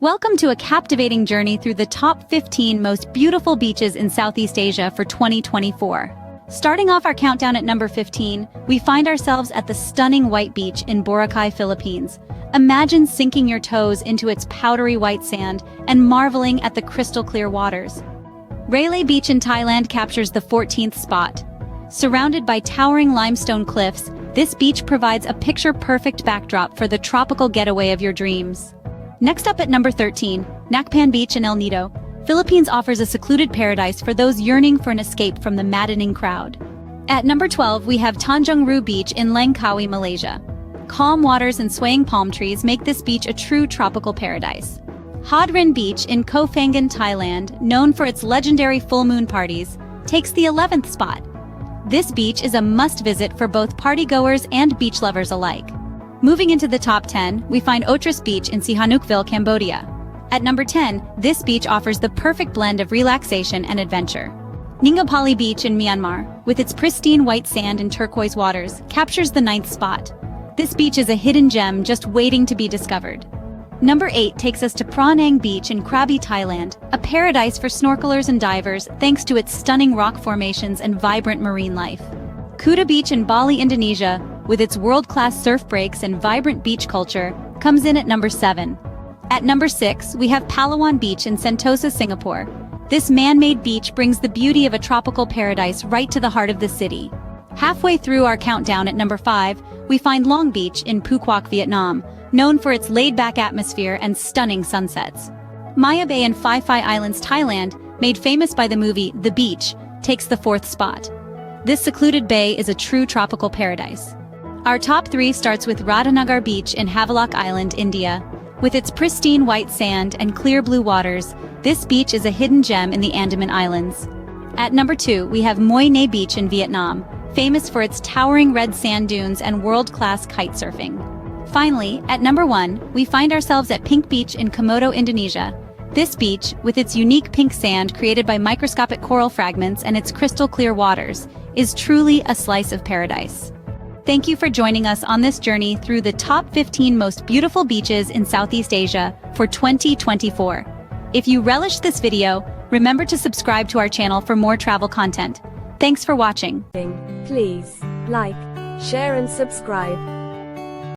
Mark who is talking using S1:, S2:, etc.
S1: Welcome to a captivating journey through the top 15 most beautiful beaches in Southeast Asia for 2024. Starting off our countdown at number 15, we find ourselves at the stunning white beach in Boracay, Philippines. Imagine sinking your toes into its powdery white sand and marveling at the crystal clear waters. Railay Beach in Thailand captures the 14th spot. Surrounded by towering limestone cliffs, this beach provides a picture-perfect backdrop for the tropical getaway of your dreams. Next up at number 13, Nacpan Beach in El Nido, Philippines offers a secluded paradise for those yearning for an escape from the maddening crowd. At number 12, we have Tanjung Ru Beach in Langkawi, Malaysia. Calm waters and swaying palm trees make this beach a true tropical paradise. Hodrin Beach in Koh Phangan, Thailand, known for its legendary full moon parties, takes the 11th spot. This beach is a must-visit for both partygoers and beach lovers alike. Moving into the top 10, we find Otris Beach in Sihanoukville, Cambodia. At number 10, this beach offers the perfect blend of relaxation and adventure. Ningapali Beach in Myanmar, with its pristine white sand and turquoise waters, captures the 9th spot. This beach is a hidden gem just waiting to be discovered. Number 8 takes us to Pranang Beach in Krabi, Thailand, a paradise for snorkelers and divers thanks to its stunning rock formations and vibrant marine life. Kuta Beach in Bali, Indonesia, with its world-class surf breaks and vibrant beach culture, comes in at number 7. At number 6, we have Palawan Beach in Sentosa, Singapore. This man-made beach brings the beauty of a tropical paradise right to the heart of the city. Halfway through our countdown at number 5, we find Long Beach in Phu Quoc, Vietnam, known for its laid-back atmosphere and stunning sunsets. Maya Bay in Phi Phi Islands, Thailand, made famous by the movie The Beach, takes the 4th spot. This secluded bay is a true tropical paradise. Our top 3 starts with Radhanagar Beach in Havelock Island, India. With its pristine white sand and clear blue waters, this beach is a hidden gem in the Andaman Islands. At number 2, we have Mui Ne Beach in Vietnam, famous for its towering red sand dunes and world-class kite surfing. Finally, at number 1, we find ourselves at Pink Beach in Komodo, Indonesia. This beach, with its unique pink sand created by microscopic coral fragments and its crystal clear waters, is truly a slice of paradise. Thank you for joining us on this journey through the top 15 most beautiful beaches in Southeast Asia for 2024. If you relished this video, remember to subscribe to our channel for more travel content. Thanks for watching.
S2: Please like, share and subscribe.